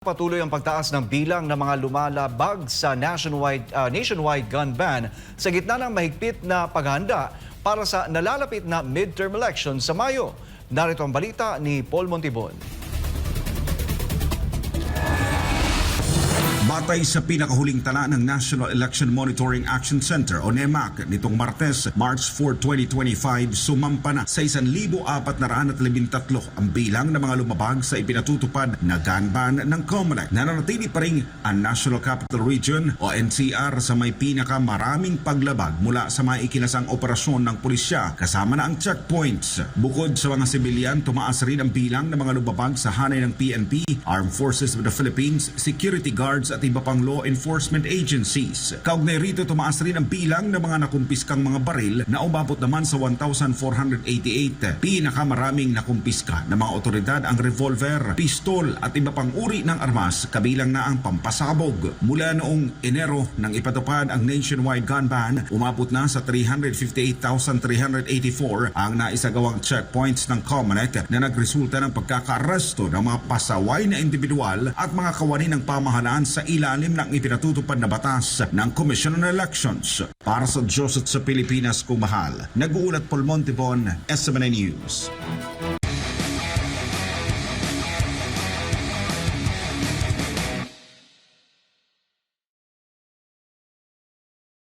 Patuloy ang pagtaas ng bilang ng mga lumalabag sa nationwide gun ban sa gitna ng mahigpit na paghahanda para sa nalalapit na midterm election sa Mayo. Narito ang balita ni Paul Montibon. Batay sa pinakahuling tala ng National Election Monitoring Action Center o NEMAC nitong Martes, March 4, 2025, sumampa na sa 1,413 ang bilang ng mga lumabag sa ipinatutupad na gun ban ng COMELEC. Nananatili pa rin ang National Capital Region o NCR sa may pinakamaraming paglabag mula sa mga ikinasang operasyon ng pulisya kasama na ang checkpoints. Bukod sa mga sibilyan, tumaas rin ang bilang ng mga lumabag sa hanay ng PNP, Armed Forces of the Philippines, security guards at iba pang law enforcement agencies. Kaugnay rito, tumaas rin ang bilang ng mga nakumpiskang mga baril na umabot naman sa 1,488. Pinakamaraming nakumpiska ng mga otoridad ang revolver, pistol at iba pang uri ng armas, kabilang na ang pampasabog. Mula noong Enero nang ipatupad ang nationwide gun ban, umabot na sa 358,384 ang naisagawang checkpoints ng COMELEC na nagresulta ng pagkakaaresto ng mga pasaway na individual at mga kawani ng pamahalaan sa ilalim ng ipinatutupad na batas ng Commission on Elections. Para sa Diyos at sa Pilipinas kung mahal, nag-uulat Paul Montibon, SMNI News.